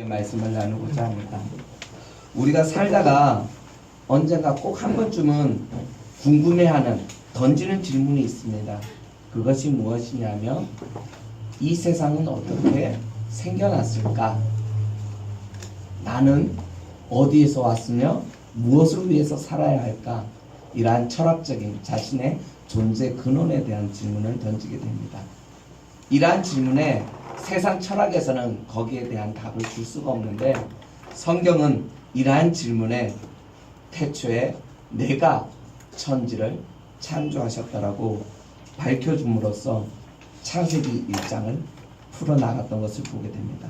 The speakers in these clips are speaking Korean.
말씀을 나누고자 합니다. 우리가 살다가 언젠가 꼭 한 번쯤은 궁금해하는 던지는 질문이 있습니다. 그것이 무엇이냐면 이 세상은 어떻게 생겨났을까? 나는 어디에서 왔으며 무엇을 위해서 살아야 할까? 이러한 철학적인 자신의 존재 근원에 대한 질문을 던지게 됩니다. 이러한 질문에 세상 철학에서는 거기에 대한 답을 줄 수가 없는데 성경은 이러한 질문에 태초에 내가 천지를 창조하셨다라고 밝혀줌으로써 창세기 1장을 풀어나갔던 것을 보게 됩니다.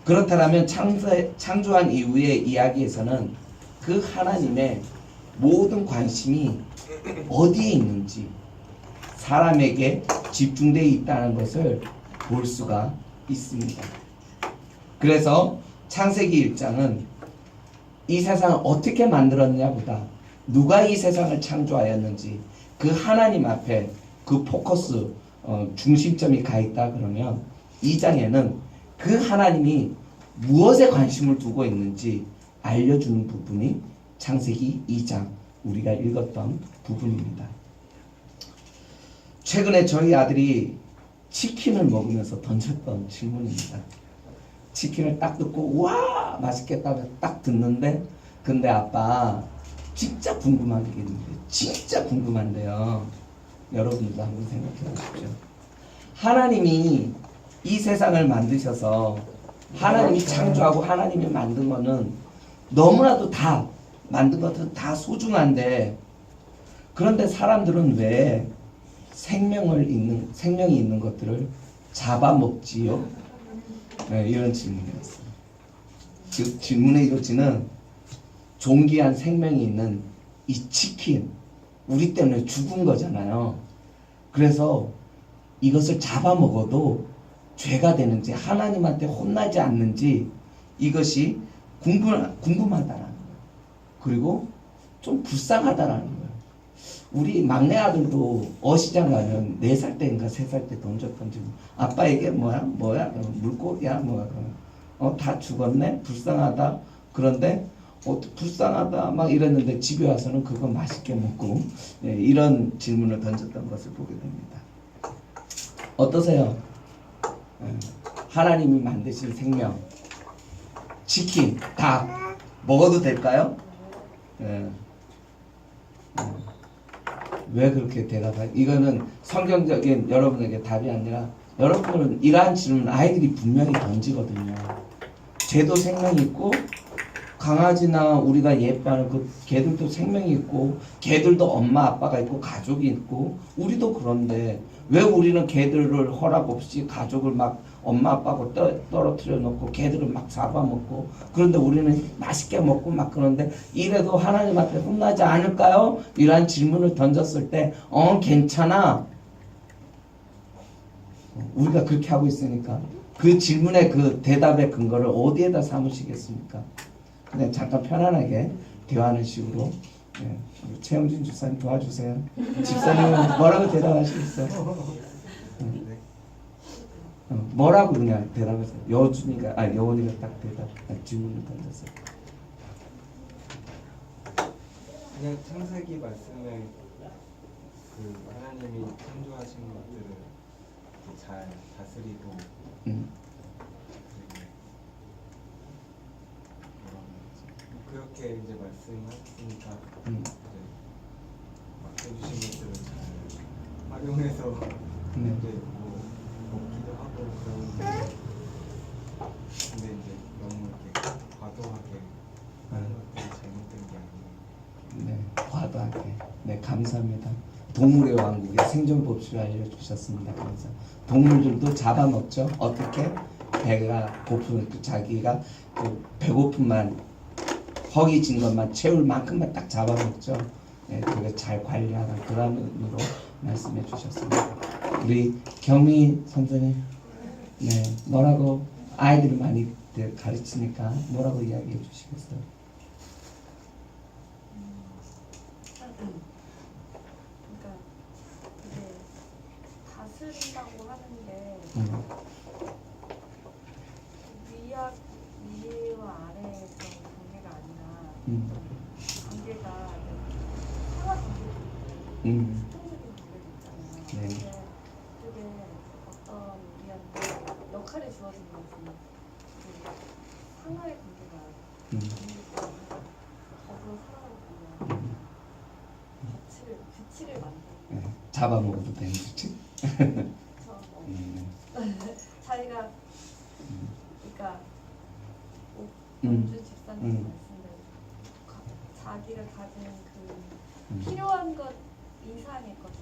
그렇다면 창조한 이후의 이야기에서는 그 하나님의 모든 관심이 어디에 있는지 사람에게 집중되어 있다는 것을 볼 수가 있습니다. 그래서 창세기 1장은 이 세상을 어떻게 만들었냐보다 누가 이 세상을 창조하였는지 그 하나님 앞에 그 포커스 중심점이 가 있다 그러면 2장에는 그 하나님이 무엇에 관심을 두고 있는지 알려주는 부분이 창세기 2장 우리가 읽었던 부분입니다. 최근에 저희 아들이 치킨을 먹으면서 던졌던 질문입니다. 치킨을 딱 듣고 와 맛있겠다고 딱 듣는데 근데 아빠 진짜 궁금한 게 있는데 진짜 궁금한데요. 여러분도 한번 생각해 보십시오. 하나님이 이 세상을 만드셔서 하나님이 창조하고 하나님이 만든 거는 너무나도 다 만든 것들은 다 소중한데 그런데 사람들은 왜 생명이 있는 것들을 잡아먹지요? 네, 이런 질문이었어요. 즉 질문의 요지는 존귀한 생명이 있는 이 치킨 우리 때문에 죽은 거잖아요. 그래서 이것을 잡아먹어도 죄가 되는지 하나님한테 혼나지 않는지 이것이 궁금하다라는 거예요. 그리고 좀 불쌍하다라는 거예요. 우리 막내 아들도 어시장 가면 4살 때인가 3살 때 던졌던 질문. 아빠 이게 뭐야? 물고기야? 뭐야? 다 죽었네? 불쌍하다. 그런데 불쌍하다 막 이랬는데 집에 와서는 그거 맛있게 먹고 이런 질문을 던졌던 것을 보게 됩니다. 어떠세요? 하나님이 만드신 생명 치킨, 닭 먹어도 될까요? 왜 그렇게 대답해요? 이거는 성경적인 여러분에게 답이 아니라 여러분은 이러한 질문 아이들이 분명히 던지거든요. 쟤도 생명이 있고 강아지나 우리가 예뻐하는 그 개들도 생명이 있고 개들도 엄마 아빠가 있고 가족이 있고 우리도 그런데 왜 우리는 개들을 허락 없이 가족을 막 엄마 아빠하고 떨어뜨려 놓고 개들을 막 잡아먹고 그런데 우리는 맛있게 먹고 막 그런데 이래도 하나님 앞에 혼나지 않을까요? 이러한 질문을 던졌을 때 괜찮아. 우리가 그렇게 하고 있으니까 그 질문의 그 대답의 근거를 어디에다 삼으시겠습니까? 그냥 잠깐 편안하게 대화하는 식으로 최영진 집사님 도와주세요. 집사님은 뭐라고 대답하시겠어요? 뭐라고 그냥 대답했어요. 여원이가 딱 질문을 던졌어요. 그냥 창세기 말씀에 그 하나님이 창조하신 것들을 잘 다스리고 그렇게 이제 말씀하셨으니까 이제 맡겨주신 것들을 잘 활용해서 이제 뭐 먹기도 하고 그러는데 근데 이제 너무 이렇게 과도하게 하는 것들이 잘못된 게 아니에요. 네, 과도하게. 네, 감사합니다. 동물의 왕국의 생존 법칙을 알려주셨습니다. 그래서 동물들도 잡아먹죠. 어떻게? 배가 고픈 자기가 그 배고픔만 허기진 것만 채울 만큼만 딱 잡아먹죠. 네, 그걸 잘 관리하라 그런 의미로 말씀해 주셨습니다. 우리 경미 선생님, 네, 뭐라고 아이들이 많이 가르치니까 뭐라고 이야기해 주시겠어요? 그러니까 이게 다스린다고 하는 게 위와 아래의 그런 관계가 아니라 음. 관계가 상하 관계도 있고 수평적인 관계도 있잖아요. 네. 근데 그게 어떤 우리한테 역할이 주어진 것이 그 상하의 관계가 아니기 때문에 더불어 살아가기 위한 규칙을 만드는 네. 잡아먹어도 되는 거지? 그래서 자기가 그러니까 원주 집사님 말씀대로 자기가 가진 그 필요한 것 이상의 것이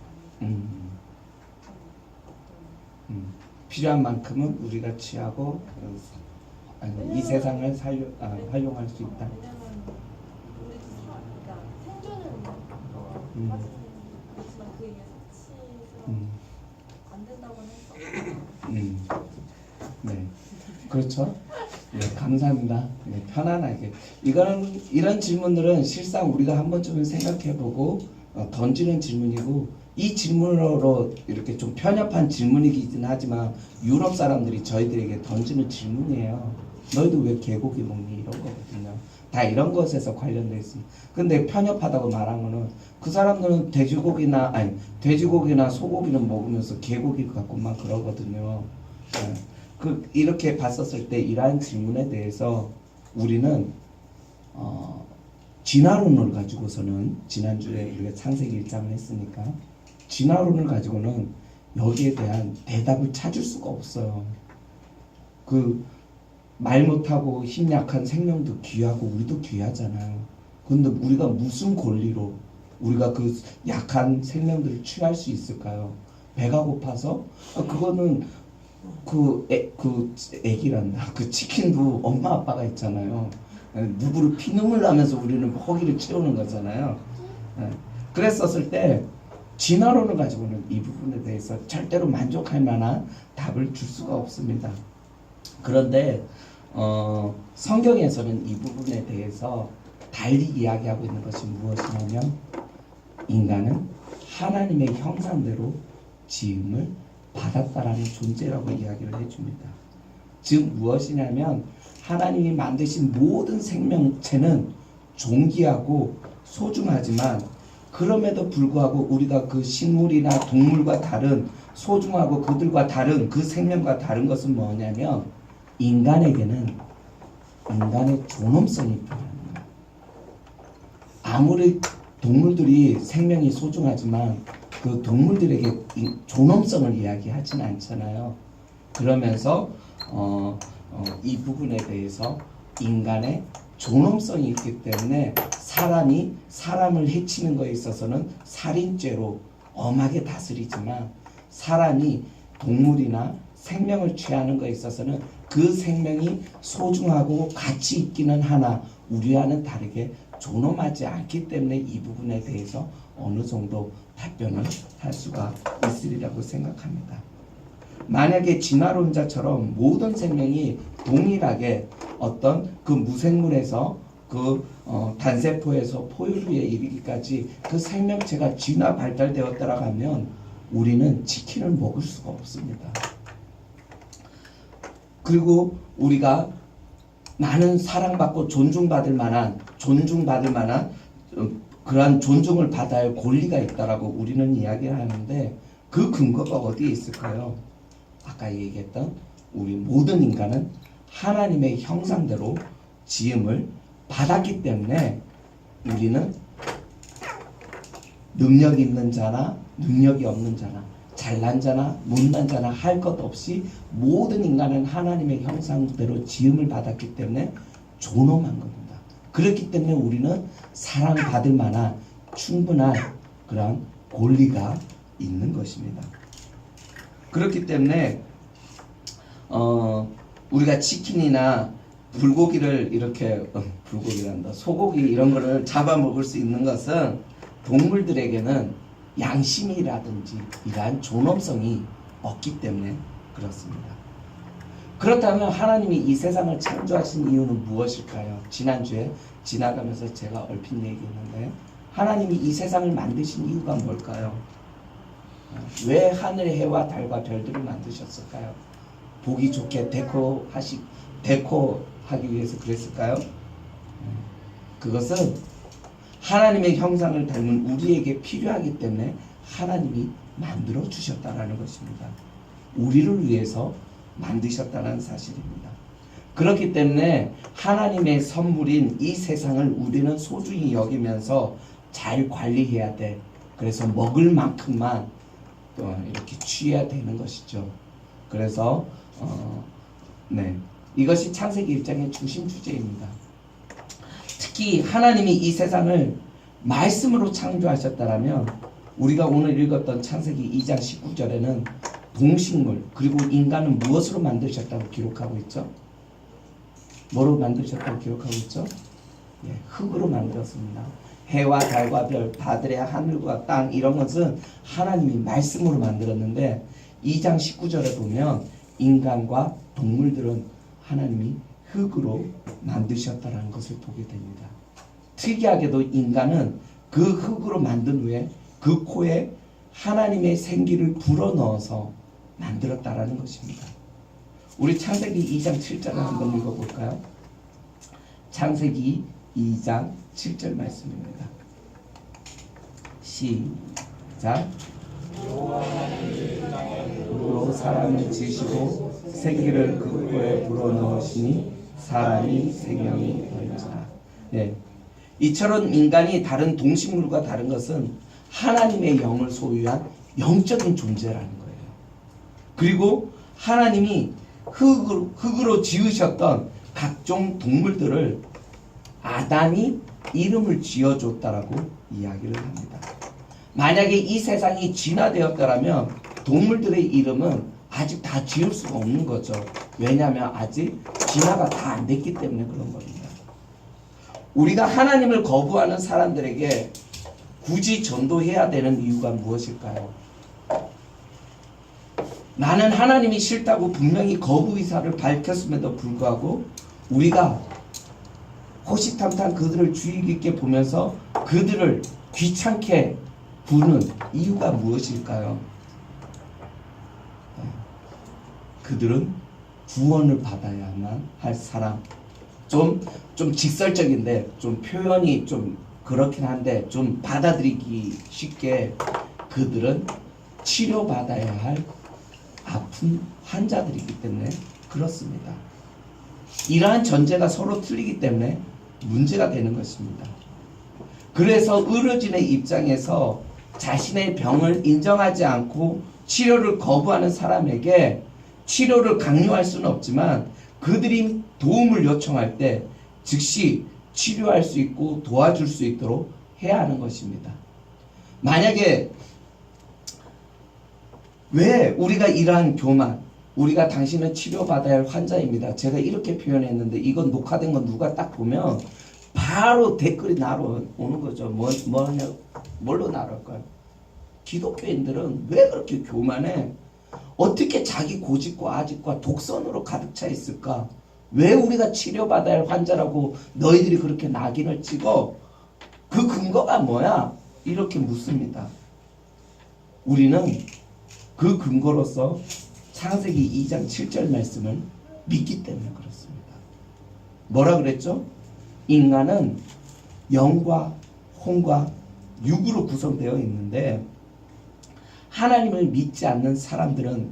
아니고 필요한 만큼은 우리가 취하고 이 세상을 활용할 수 있다. 왜냐면 우리도 그러니까 생존을 위해서 빠지는 그렇지만 그에 의해 사치스러운 안 된다고는 했었고. 네, 그렇죠. 네, 감사합니다. 네, 편안하게. 이런 질문들은 실상 우리가 한 번쯤은 생각해보고 던지는 질문이고, 이 질문으로 이렇게 좀 편협한 질문이긴 하지만 유럽 사람들이 저희들에게 던지는 질문이에요. 너희도 왜 개고기 먹니? 이런 거거든요. 다 이런 것에서 관련돼 있습니다. 근데 편협하다고 말한 거는 그 사람들은 돼지고기나 소고기는 먹으면서 개고기 갖고만 그러거든요. 네. 이렇게 봤었을 때 이러한 질문에 대해서 우리는 진화론을 가지고서는 지난주에 우리가 창세기 1장을 했으니까 진화론을 가지고는 여기에 대한 대답을 찾을 수가 없어요. 말 못하고 힘 약한 생명도 귀하고 우리도 귀하잖아요. 근데 우리가 무슨 권리로 우리가 그 약한 생명들을 취할 수 있을까요? 배가 고파서? 그거는 애기란다. 그 치킨도 엄마 아빠가 있잖아요. 누구를 피눈물 나면서 우리는 허기를 채우는 거잖아요. 그랬었을 때 진화론을 가지고는 이 부분에 대해서 절대로 만족할 만한 답을 줄 수가 없습니다. 그런데 성경에서는 이 부분에 대해서 달리 이야기하고 있는 것이 무엇이냐면 인간은 하나님의 형상대로 지음을 받았다라는 존재라고 이야기를 해줍니다. 즉 무엇이냐면 하나님이 만드신 모든 생명체는 존귀하고 소중하지만 그럼에도 불구하고 우리가 그 식물이나 동물과 다른 소중하고 그들과 다른 그 생명과 다른 것은 뭐냐면 인간에게는 인간의 존엄성이 필요합니다. 아무리 동물들이 생명이 소중하지만 그 동물들에게 존엄성을 이야기하지는 않잖아요. 그러면서 이 부분에 대해서 인간의 존엄성이 있기 때문에 사람이 사람을 해치는 것에 있어서는 살인죄로 엄하게 다스리지만 사람이 동물이나 생명을 취하는 것에 있어서는 그 생명이 소중하고 가치 있기는 하나 우리와는 다르게 존엄하지 않기 때문에 이 부분에 대해서 어느 정도 답변을 할 수가 있으리라고 생각합니다. 만약에 진화론자처럼 모든 생명이 동일하게 어떤 그 무생물에서 단세포에서 포유류에 이르기까지 그 생명체가 진화 발달되었다라고 하면 우리는 치킨을 먹을 수가 없습니다. 그리고 우리가 많은 사랑받고 존중받을 만한 그러한 존중을 받아야 할 권리가 있다라고 우리는 이야기를 하는데 그 근거가 어디에 있을까요? 아까 얘기했던 우리 모든 인간은 하나님의 형상대로 지음을 받았기 때문에 우리는 능력 있는 자나 능력이 없는 자나 잘난 자나 못난 자나 할 것 없이 모든 인간은 하나님의 형상대로 지음을 받았기 때문에 존엄한 겁니다. 그렇기 때문에 우리는 사랑받을 만한 충분한 그런 권리가 있는 것입니다. 그렇기 때문에 우리가 치킨이나 불고기를 이렇게 불고기란다 소고기 이런 거를 잡아먹을 수 있는 것은 동물들에게는 양심이라든지 이러한 존엄성이 없기 때문에 그렇습니다. 그렇다면 하나님이 이 세상을 창조하신 이유는 무엇일까요? 지난주에 지나가면서 제가 얼핏 얘기했는데 하나님이 이 세상을 만드신 이유가 뭘까요? 왜 하늘의 해와 달과 별들을 만드셨을까요? 보기 좋게 데코하기 위해서 그랬을까요? 그것은 하나님의 형상을 닮은 우리에게 필요하기 때문에 하나님이 만들어 주셨다라는 것입니다. 우리를 위해서 만드셨다는 사실입니다. 그렇기 때문에 하나님의 선물인 이 세상을 우리는 소중히 여기면서 잘 관리해야 돼. 그래서 먹을 만큼만 이렇게 취해야 되는 것이죠. 그래서 이것이 창세기 1장의 중심 주제입니다. 특히 하나님이 이 세상을 말씀으로 창조하셨다면 우리가 오늘 읽었던 창세기 2장 19절에는 동식물 그리고 인간은 무엇으로 만드셨다고 기록하고 있죠? 뭐로 만드셨다고 기록하고 있죠? 흙으로 만들었습니다. 해와 달과 별, 바들의 하늘과 땅 이런 것은 하나님이 말씀으로 만들었는데 2장 19절에 보면 인간과 동물들은 하나님이 흙으로 만드셨다는 것을 보게 됩니다. 특이하게도 인간은 그 흙으로 만든 후에 그 코에 하나님의 생기를 불어넣어서 만들었다라는 것입니다. 우리 창세기 2장 7절을 한번 읽어볼까요? 창세기 2장 7절 말씀입니다. 시작. 로 사람을 지으시고 생기를 그 코에 불어넣으시니 사람이 생명이 되었더라. 이처럼 인간이 다른 동식물과 다른 것은 하나님의 영을 소유한 영적인 존재라는 거예요. 그리고 하나님이 흙으로 지으셨던 각종 동물들을 아담이 이름을 지어줬다라고 이야기를 합니다. 만약에 이 세상이 진화되었더라면 동물들의 이름은 아직 다 지을 수가 없는 거죠. 왜냐하면 아직 진화가 다 안 됐기 때문에 그런 겁니다. 우리가 하나님을 거부하는 사람들에게 굳이 전도해야 되는 이유가 무엇일까요? 나는 하나님이 싫다고 분명히 거부 의사를 밝혔음에도 불구하고 우리가 호시탐탐 그들을 주의 깊게 보면서 그들을 귀찮게 부는 이유가 무엇일까요? 그들은 구원을 받아야만 할 사람. 좀 직설적인데 좀 표현이 좀 그렇긴 한데 좀 받아들이기 쉽게 그들은 치료받아야 할 아픈 환자들이기 때문에 그렇습니다. 이러한 전제가 서로 틀리기 때문에 문제가 되는 것입니다. 그래서 의료진의 입장에서 자신의 병을 인정하지 않고 치료를 거부하는 사람에게 치료를 강요할 수는 없지만 그들이 도움을 요청할 때 즉시 치료할 수 있고 도와줄 수 있도록 해야 하는 것입니다. 만약에 왜 우리가 이러한 교만, 우리가 당신은 치료받아야 할 환자입니다. 제가 이렇게 표현했는데 이건 녹화된 건 누가 딱 보면 바로 댓글이 날아오는 거죠. 뭘로 날아올까요? 기독교인들은 왜 그렇게 교만해? 어떻게 자기 고집과 아집과 독선으로 가득 차 있을까? 왜 우리가 치료받아야 할 환자라고 너희들이 그렇게 낙인을 찍어? 그 근거가 뭐야? 이렇게 묻습니다. 우리는 그 근거로서 창세기 2장 7절 말씀을 믿기 때문에 그렇습니다. 뭐라 그랬죠? 인간은 영과 혼과 육으로 구성되어 있는데 하나님을 믿지 않는 사람들은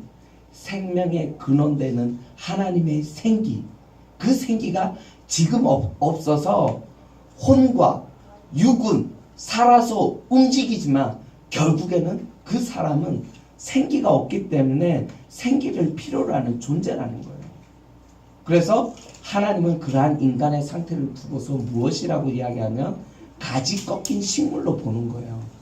생명의 근원되는 하나님의 생기, 그 생기가 지금 없어서 혼과 육은 살아서 움직이지만 결국에는 그 사람은 생기가 없기 때문에 생기를 필요로 하는 존재라는 거예요. 그래서 하나님은 그러한 인간의 상태를 두고서 무엇이라고 이야기하면 가지 꺾인 식물로 보는 거예요.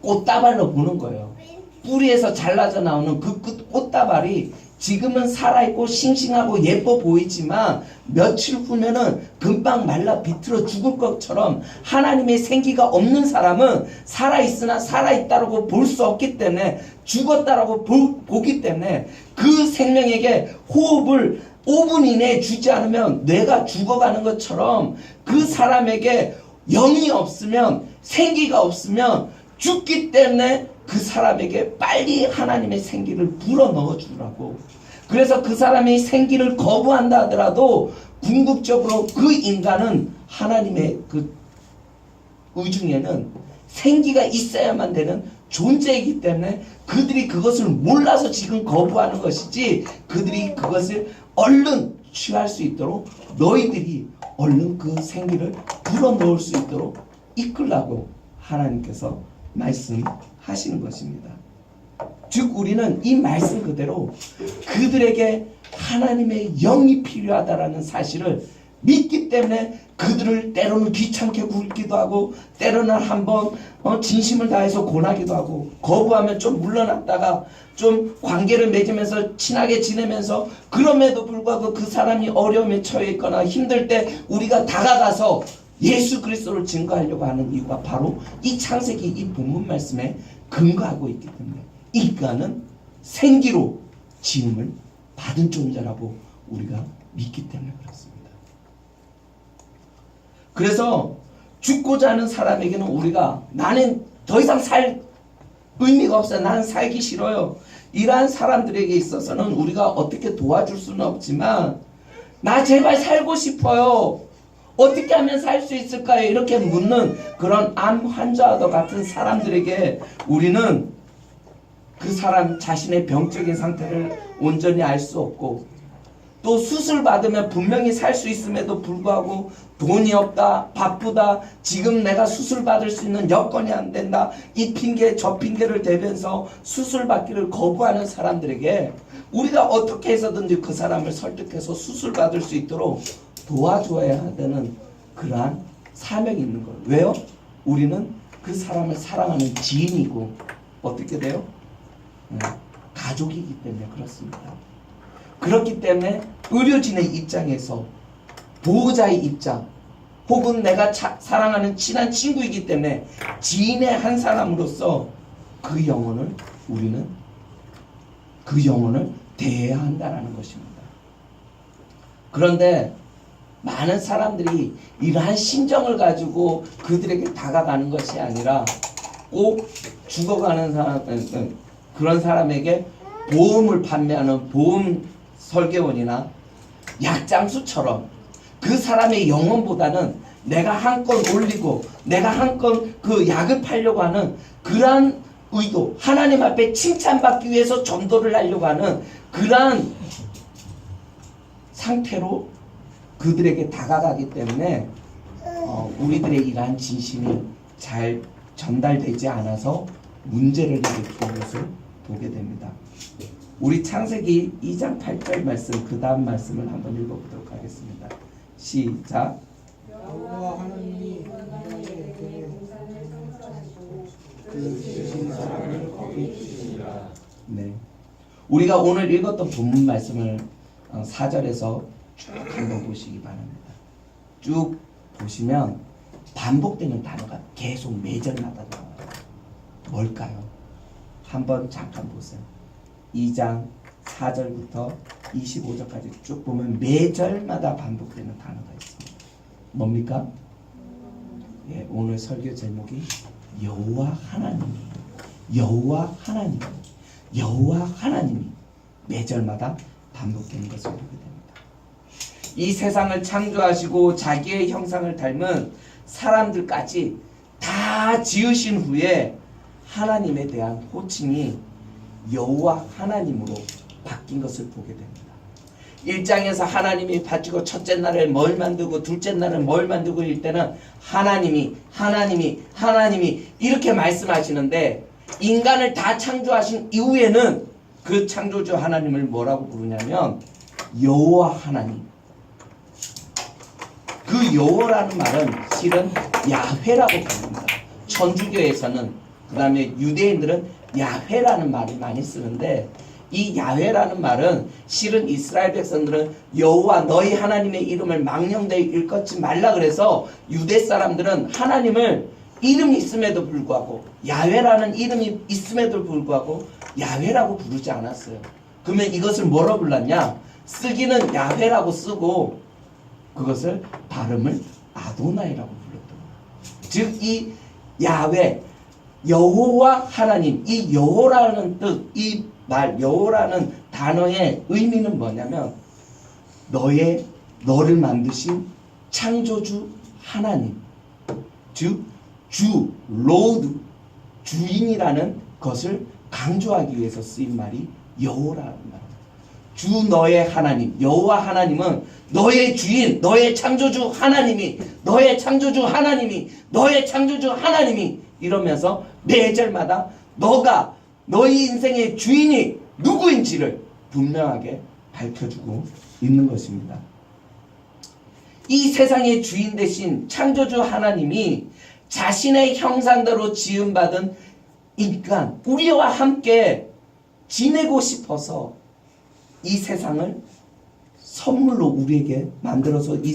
꽃다발로 보는 거예요. 뿌리에서 잘라져 나오는 그 꽃다발이 지금은 살아있고 싱싱하고 예뻐 보이지만 며칠 후면은 금방 말라 비틀어 죽을 것처럼 하나님의 생기가 없는 사람은 살아있으나 살아있다라고 볼 수 없기 때문에 죽었다라고 보기 때문에 그 생명에게 호흡을 5분 이내에 주지 않으면 뇌가 죽어가는 것처럼 그 사람에게 영이 없으면 생기가 없으면 죽기 때문에 그 사람에게 빨리 하나님의 생기를 불어넣어 주라고. 그래서 그 사람이 생기를 거부한다 하더라도 궁극적으로 그 인간은 하나님의 그 의중에는 생기가 있어야만 되는 존재이기 때문에 그들이 그것을 몰라서 지금 거부하는 것이지, 그들이 그것을 얼른 취할 수 있도록 너희들이 얼른 그 생기를 불어넣을 수 있도록 이끌라고 하나님께서 말씀하시는 것입니다. 즉 우리는 이 말씀 그대로 그들에게 하나님의 영이 필요하다라는 사실을 믿기 때문에 그들을 때로는 귀찮게 굴기도 하고, 때로는 한번 진심을 다해서 권하기도 하고, 거부하면 좀 물러났다가 좀 관계를 맺으면서 친하게 지내면서, 그럼에도 불구하고 그 사람이 어려움에 처해 있거나 힘들 때 우리가 다가가서 예수 그리스도를 증거하려고 하는 이유가 바로 이 창세기 이 본문 말씀에 근거하고 있기 때문에, 인간은 생기로 지음을 받은 존재라고 우리가 믿기 때문에 그렇습니다. 그래서 죽고자 하는 사람에게는 우리가 나는 더 이상 살 의미가 없어요. 나는 살기 싫어요. 이러한 사람들에게 있어서는 우리가 어떻게 도와줄 수는 없지만, 나 제발 살고 싶어요. 어떻게 하면 살 수 있을까요? 이렇게 묻는 그런 암 환자와 같은 사람들에게 우리는 그 사람 자신의 병적인 상태를 온전히 알 수 없고, 또 수술 받으면 분명히 살 수 있음에도 불구하고 돈이 없다, 바쁘다, 지금 내가 수술 받을 수 있는 여건이 안 된다, 이 핑계 저 핑계를 대면서 수술 받기를 거부하는 사람들에게 우리가 어떻게 해서든지 그 사람을 설득해서 수술 받을 수 있도록 도와줘야 되는 그러한 사명이 있는 거예요. 왜요? 우리는 그 사람을 사랑하는 지인이고 어떻게 돼요? 가족이기 때문에 그렇습니다. 그렇기 때문에 의료진의 입장에서, 보호자의 입장, 혹은 내가 사랑하는 친한 친구이기 때문에 지인의 한 사람으로서 그 영혼을 우리는 그 영혼을 대해야 한다는 것입니다. 그런데 많은 사람들이 이러한 심정을 가지고 그들에게 다가가는 것이 아니라 꼭 죽어가는 사람, 그런 사람에게 보험을 판매하는 보험 설계원이나 약장수처럼 그 사람의 영혼보다는 내가 한 건 올리고 내가 한 건 그 약을 팔려고 하는 그러한 의도, 하나님 앞에 칭찬받기 위해서 전도를 하려고 하는 그러한 상태로 그들에게 다가가기 때문에 우리들의 이러한 진심이 잘 전달되지 않아서 문제를 일으키는 것을 보게 됩니다. 우리 창세기 2장 8절 말씀, 그 다음 말씀을 한번 읽어보도록 하겠습니다. 시작. 여호와 하나님이 그에게 그 지으신 사람을 거기 두시니라. 네, 우리가 오늘 읽었던 본문 말씀을 4절에서 쭉 한번 보시기 바랍니다. 쭉 보시면 반복되는 단어가 계속 매절마다 나와요. 뭘까요? 한번 잠깐 보세요. 2장 4절부터 25절까지 쭉 보면 매절마다 반복되는 단어가 있습니다. 뭡니까? 예, 오늘 설교 제목이 여호와 하나님이, 여호와 하나님이, 여호와 하나님이 매절마다 반복되는 것을 보게 됩니다. 이 세상을 창조하시고 자기의 형상을 닮은 사람들까지 다 지으신 후에 하나님에 대한 호칭이 여호와 하나님으로 바뀐 것을 보게 됩니다. 1장에서 하나님이 바치고 첫째 날에 뭘 만들고 둘째 날에 뭘 만들고 일 때는 하나님이 이렇게 말씀하시는데, 인간을 다 창조하신 이후에는 그 창조주 하나님을 뭐라고 부르냐면 여호와 하나님. 그 여호라는 말은 실은 야훼라고 부릅니다. 천주교에서는, 그 다음에 유대인들은 야훼라는 말을 많이 쓰는데, 이 야훼라는 말은 실은 이스라엘 백성들은 여호와 너희 하나님의 이름을 망령되이 일컫지 말라 그래서 유대 사람들은 하나님을 이름이 있음에도 불구하고, 야훼라는 이름이 있음에도 불구하고 야훼라고 부르지 않았어요. 그러면 이것을 뭐로 불렀냐? 쓰기는 야훼라고 쓰고 그것을 발음을 아도나이라고 불렀던 거예요. 즉 이 야훼, 여호와 하나님, 이 여호라는 뜻, 이 말 여호라는 단어의 의미는 뭐냐면 너를 만드신 창조주 하나님, 즉 주, 로드, 주인이라는 것을 강조하기 위해서 쓰인 말이 여호라는 말입니다. 주 너의 하나님, 여호와 하나님은 너의 주인, 너의 창조주 하나님이, 너의 창조주 하나님이, 너의 창조주 하나님이 이러면서 매절마다 너가 너희 인생의 주인이 누구인지를 분명하게 밝혀주고 있는 것입니다. 이 세상의 주인 대신 창조주 하나님이 자신의 형상대로 지음받은 인간, 우리와 함께 지내고 싶어서 이 세상을 선물로 우리에게 만들어서 이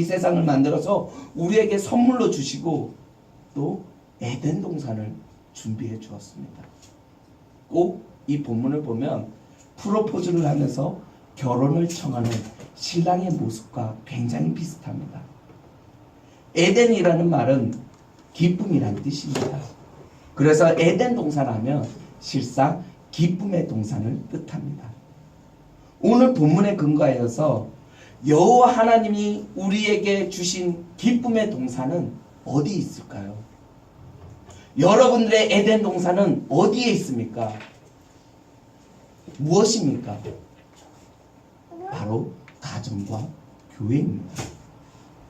세상을 만들어서 우리에게 선물로 주시고 또 에덴 동산을 준비해 주었습니다. 꼭 이 본문을 보면 프로포즈를 하면서 결혼을 청하는 신랑의 모습과 굉장히 비슷합니다. 에덴이라는 말은 기쁨이라는 뜻입니다. 그래서 에덴 동산하면 실상 기쁨의 동산을 뜻합니다. 오늘 본문에 근거하여서 여호와 하나님이 우리에게 주신 기쁨의 동산은 어디 있을까요? 여러분들의 에덴 동산은 어디에 있습니까? 무엇입니까? 바로 가정과 교회입니다.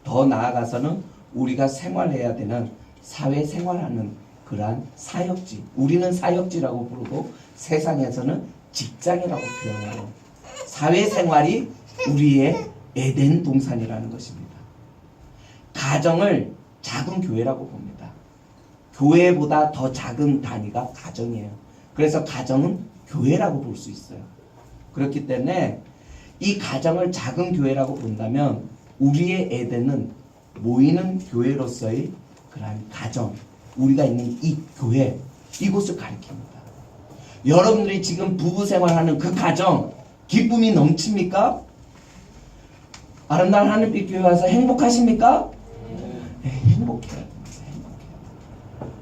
더 나아가서는 우리가 생활해야 되는 사회생활하는 그러한 사역지, 우리는 사역지라고 부르고 세상에서는 직장이라고 표현해요. 사회생활이 우리의 에덴 동산이라는 것입니다. 가정을 작은 교회라고 봅니다. 교회보다 더 작은 단위가 가정이에요. 그래서 가정은 교회라고 볼 수 있어요. 그렇기 때문에 이 가정을 작은 교회라고 본다면 우리의 에덴은 모이는 교회로서의 그러한 가정, 우리가 있는 이 교회, 이곳을 가리킵니다. 여러분들이 지금 부부 생활하는 그 가정 기쁨이 넘칩니까? 아름다운 하늘빛 교회 와서 행복하십니까? 네, 행복해야 됩니다. 행복해야.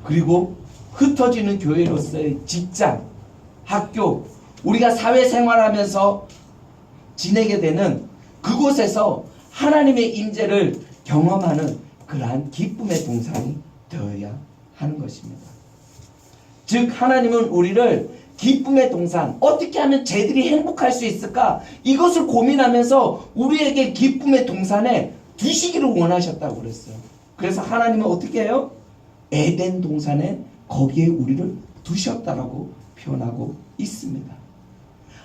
그리고 흩어지는 교회로서의 직장, 학교, 우리가 사회생활하면서 지내게 되는 그곳에서 하나님의 임재를 경험하는 그러한 기쁨의 동산이 되어야 하는 것입니다. 즉 하나님은 우리를 기쁨의 동산, 어떻게 하면 쟤들이 행복할 수 있을까? 이것을 고민하면서 우리에게 기쁨의 동산에 두시기를 원하셨다고 그랬어요. 그래서 하나님은 어떻게 해요? 에덴 동산에 거기에 우리를 두셨다라고 표현하고 있습니다.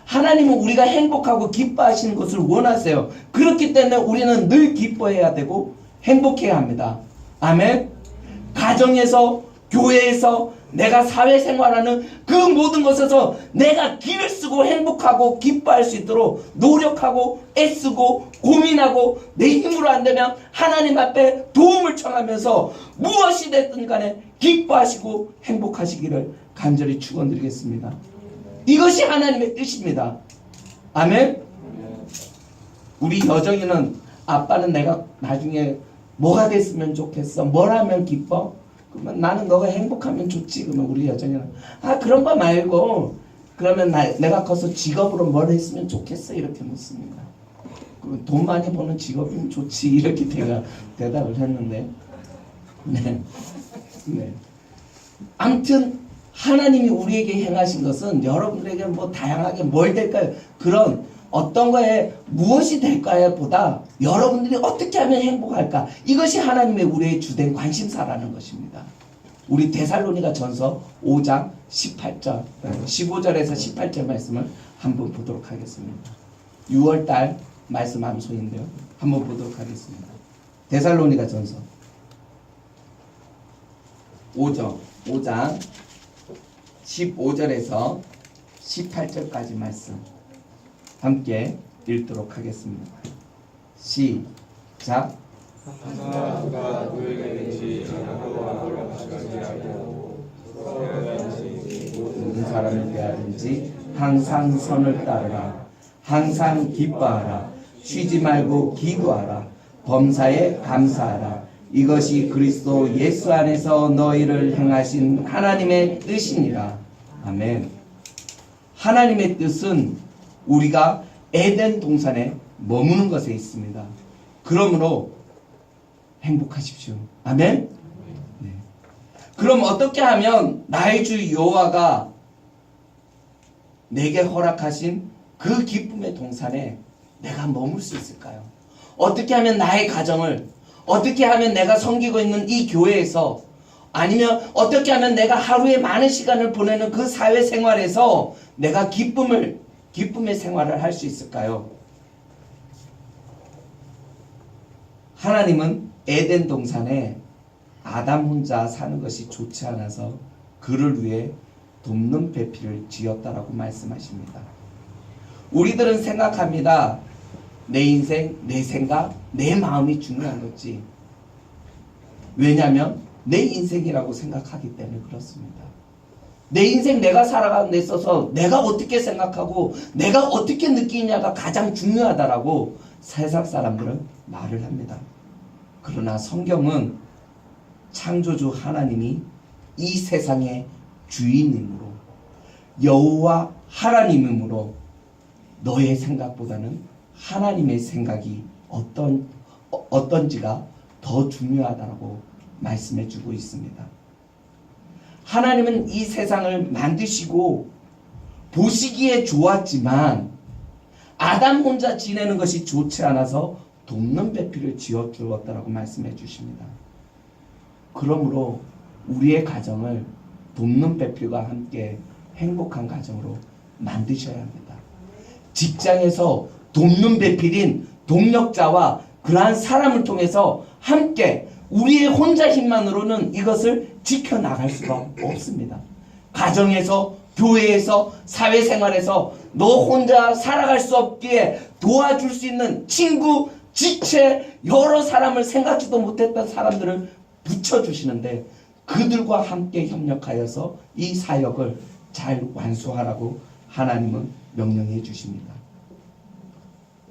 하나님은 우리가 행복하고 기뻐하시는 것을 원하세요. 그렇기 때문에 우리는 늘 기뻐해야 되고 행복해야 합니다. 아멘. 가정에서, 교회에서, 내가 사회생활하는 그 모든 것에서 내가 길을 쓰고 행복하고 기뻐할 수 있도록 노력하고 애쓰고 고민하고 내 힘으로 안 되면 하나님 앞에 도움을 청하면서 무엇이 됐든 간에 기뻐하시고 행복하시기를 간절히 축원드리겠습니다. 이것이 하나님의 뜻입니다. 아멘. 우리 여정이는 아빠는 내가 나중에 뭐가 됐으면 좋겠어? 뭘 하면 기뻐? 그러면 나는 너가 행복하면 좋지. 그러면 우리 여정이는 그런 거 말고 그러면 내가 커서 직업으로 뭘 했으면 좋겠어. 이렇게 묻습니다. 돈 많이 버는 직업이면 좋지. 이렇게 대답을 했는데 네. 아무튼 하나님이 우리에게 행하신 것은 여러분들에게 뭐 다양하게 뭘 될까요? 그런 어떤 거에 무엇이 될까요? 보다 여러분들이 어떻게 하면 행복할까? 이것이 하나님의 우리의 주된 관심사라는 것입니다. 우리 데살로니가 전서 5장 18절, 15절에서 18절 말씀을 한번 보도록 하겠습니다. 6월달 말씀 암송인데요. 한번 보도록 하겠습니다. 데살로니가 전서 5장 15절에서 18절까지 말씀 함께 읽도록 하겠습니다. 시작. 누가 누구에게든지 장난과 놀랍지 하고 모든 사람을 대하든지 항상 선을 따르라. 항상 기뻐하라. 쉬지 말고 기도하라. 범사에 감사하라. 이것이 그리스도 예수 안에서 너희를 행하신 하나님의 뜻이니라. 아멘. 하나님의 뜻은 우리가 에덴 동산에 머무는 것에 있습니다. 그러므로 행복하십시오. 아멘. 네. 그럼 어떻게 하면 나의 주 여호와가 내게 허락하신 그 기쁨의 동산에 내가 머물 수 있을까요? 어떻게 하면 나의 가정을, 어떻게 하면 내가 섬기고 있는 이 교회에서, 아니면 어떻게 하면 내가 하루에 많은 시간을 보내는 그 사회생활에서 내가 기쁨의 생활을 할 수 있을까요? 하나님은 에덴 동산에 아담 혼자 사는 것이 좋지 않아서 그를 위해 돕는 배필을 지었다라고 말씀하십니다. 우리들은 생각합니다. 내 인생, 내 생각, 내 마음이 중요한 거지. 왜냐하면 내 인생이라고 생각하기 때문에 그렇습니다. 내 인생 내가 살아가는 데 있어서 내가 어떻게 생각하고 내가 어떻게 느끼냐가 가장 중요하다라고 세상 사람들은 말을 합니다. 그러나 성경은 창조주 하나님이 이 세상의 주인이므로, 여호와 하나님이므로 너의 생각보다는 하나님의 생각이 어떤지가 더 중요하다고 말씀해 주고 있습니다. 하나님은 이 세상을 만드시고 보시기에 좋았지만 아담 혼자 지내는 것이 좋지 않아서 돕는 배필을 지어 주었다라고 말씀해 주십니다. 그러므로 우리의 가정을 돕는 배필과 함께 행복한 가정으로 만드셔야 합니다. 직장에서 돕는 배필인 동력자와 그러한 사람을 통해서 함께, 우리의 혼자 힘만으로는 이것을 지켜나갈 수가 없습니다. 가정에서, 교회에서, 사회생활에서 너 혼자 살아갈 수 없기에 도와줄 수 있는 친구, 지체, 여러 사람을 생각지도 못했던 사람들을 붙여주시는데 그들과 함께 협력하여서 이 사역을 잘 완수하라고 하나님은 명령해 주십니다.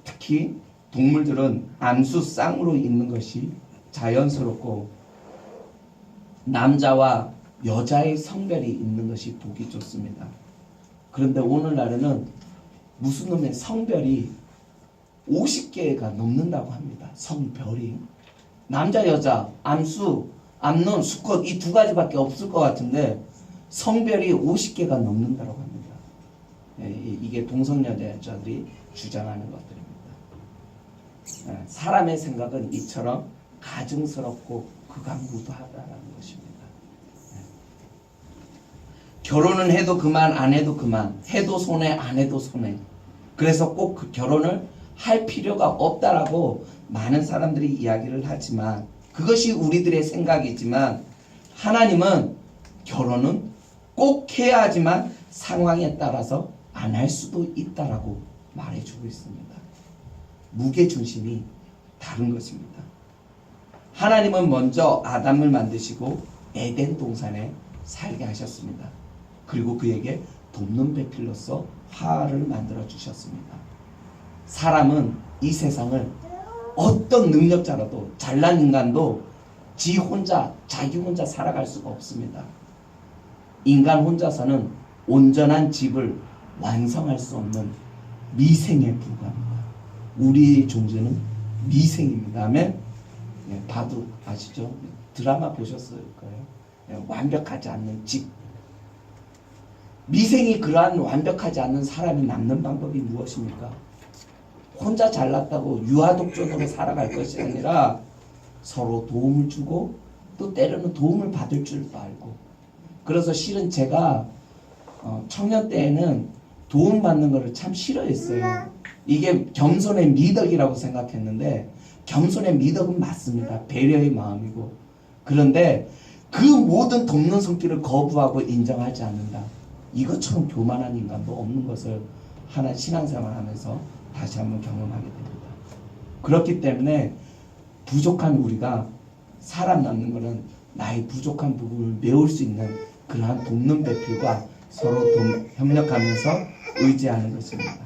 특히 동물들은 암수 쌍으로 있는 것이 자연스럽고 남자와 여자의 성별이 있는 것이 보기 좋습니다. 그런데 오늘날에는 무슨 놈의 성별이 50개가 넘는다고 합니다. 성별이. 남자, 여자, 암수, 암론, 수컷 이 두 가지밖에 없을 것 같은데 성별이 50개가 넘는다고 합니다. 이게 동성여자들이 주장하는 것들입니다. 사람의 생각은 이처럼 가증스럽고 극악무도하다는 것입니다. 결혼은 해도 그만, 안 해도 그만, 해도 손해, 안 해도 손해. 그래서 꼭 그 결혼을 할 필요가 없다라고 많은 사람들이 이야기를 하지만, 그것이 우리들의 생각이지만 하나님은 결혼은 꼭 해야 하지만 상황에 따라서 안 할 수도 있다라고 말해주고 있습니다. 무게중심이 다른 것입니다. 하나님은 먼저 아담을 만드시고 에덴 동산에 살게 하셨습니다. 그리고 그에게 돕는 배필로서 화를 만들어 주셨습니다. 사람은 이 세상을 어떤 능력자라도, 잘난 인간도 자기 혼자 살아갈 수가 없습니다. 인간 혼자서는 온전한 집을 완성할 수 없는 미생에 불과합니다. 우리의 존재는 미생입니다. 아멘. 바둑 아시죠? 드라마 보셨을 거예요. 완벽하지 않는 집. 미생이 그러한 완벽하지 않는 사람이 남는 방법이 무엇입니까? 혼자 잘났다고 유아독존으로 살아갈 것이 아니라 서로 도움을 주고 또 때로는 도움을 받을 줄도 알고. 그래서 실은 제가 청년 때에는 도움받는 것을 참 싫어했어요. 이게 겸손의 미덕이라고 생각했는데 겸손의 미덕은 맞습니다. 배려의 마음이고. 그런데 그 모든 돕는 손길을 거부하고 인정하지 않는다. 이것처럼 교만한 인간도 없는 것을 하나 신앙생활 하면서 다시 한번 경험하게 됩니다. 그렇기 때문에 부족한 우리가 살아남는 것은 나의 부족한 부분을 메울 수 있는 그러한 돕는 배필과 서로 협력하면서 의지하는 것입니다.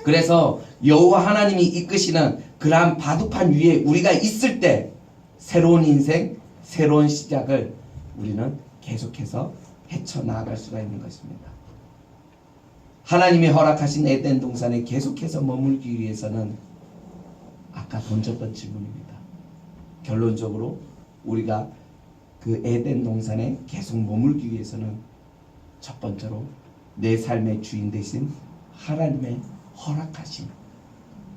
그래서 여호와 하나님이 이끄시는 그러한 바둑판 위에 우리가 있을 때 새로운 인생, 새로운 시작을 우리는 계속해서 헤쳐나갈 수가 있는 것입니다. 하나님이 허락하신 에덴 동산에 계속해서 머물기 위해서는 아까 던졌던 질문입니다. 결론적으로 우리가 그 에덴 동산에 계속 머물기 위해서는 첫 번째로 내 삶의 주인 되신 하나님의 허락하심,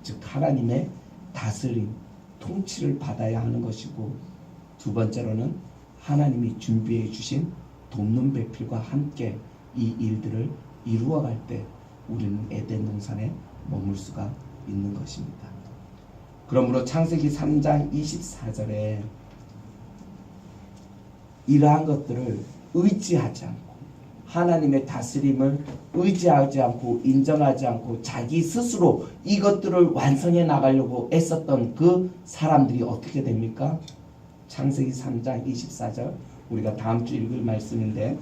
즉 하나님의 다스림, 통치를 받아야 하는 것이고, 두 번째로는 하나님이 준비해 주신 돕는 배필과 함께 이 일들을 이루어갈 때 우리는 에덴 동산에 머물 수가 있는 것입니다. 그러므로 창세기 3장 24절에 이러한 것들을 의지하지 않고, 하나님의 다스림을 의지하지 않고 인정하지 않고 자기 스스로 이것들을 완성해 나가려고 애썼던 그 사람들이 어떻게 됩니까? 창세기 3장 24절, 우리가 다음 주 읽을 말씀인데,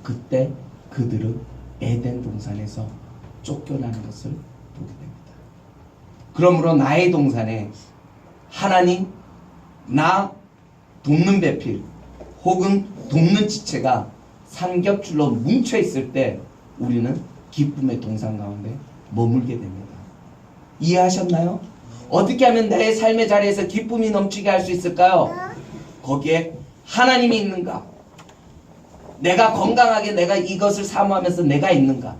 그때 그들은 에덴 동산에서 쫓겨나는 것을 보게 됩니다. 그러므로 나의 동산에 하나님, 나, 돕는 배필 혹은 돕는 지체가 삼겹줄로 뭉쳐 있을 때 우리는 기쁨의 동산 가운데 머물게 됩니다. 이해하셨나요? 어떻게 하면 내 삶의 자리에서 기쁨이 넘치게 할 수 있을까요? 거기에 하나님이 있는가? 내가 건강하게 내가 이것을 사모하면서 내가 있는가?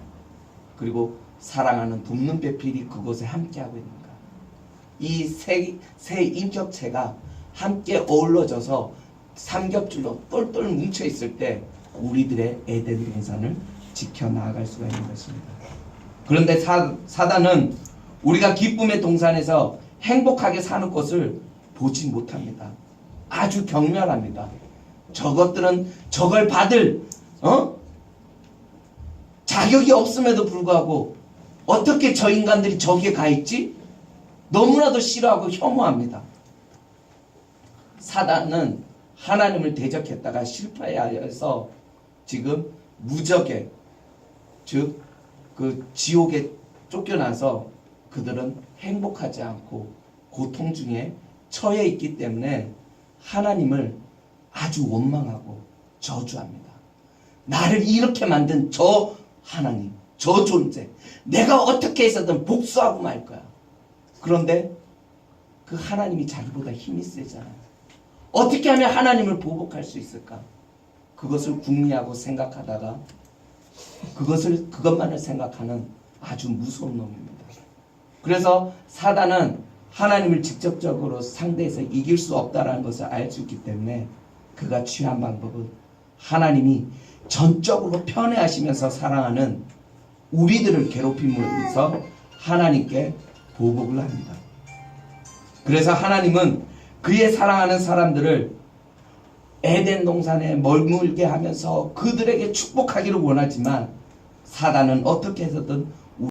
그리고 사랑하는 돕는 배필이 그곳에 함께하고 있는가? 이 세 인격체가 함께 어우러져서 삼겹줄로 똘똘 뭉쳐 있을 때 우리들의 에덴 동산을 지켜나갈 수가 있는 것입니다. 그런데 사단은 우리가 기쁨의 동산에서 행복하게 사는 것을 보지 못합니다. 아주 경멸합니다. 저것들은 저걸 받을 자격이 없음에도 불구하고 어떻게 저 인간들이 저기에 가 있지? 너무나도 싫어하고 혐오합니다. 사단은 하나님을 대적했다가 실패하여서 지금 무적에, 즉 그 지옥에 쫓겨나서 그들은 행복하지 않고 고통 중에 처해 있기 때문에 하나님을 아주 원망하고 저주합니다. 나를 이렇게 만든 저 하나님, 저 존재, 내가 어떻게 해서든 복수하고 말 거야. 그런데 그 하나님이 자기보다 힘이 세잖아요. 어떻게 하면 하나님을 보복할 수 있을까? 그것을 궁리하고 생각하다가 그것만을 생각하는 아주 무서운 놈입니다. 그래서 사단은 하나님을 직접적으로 상대해서 이길 수 없다는 것을 알 수 있기 때문에 그가 취한 방법은 하나님이 전적으로 편애하시면서 사랑하는 우리들을 괴롭힘으로써 하나님께 보복을 합니다. 그래서 하나님은 그의 사랑하는 사람들을 에덴 동산에 머물게 하면서 그들에게 축복하기를 원하지만 사단은 어떻게 해서든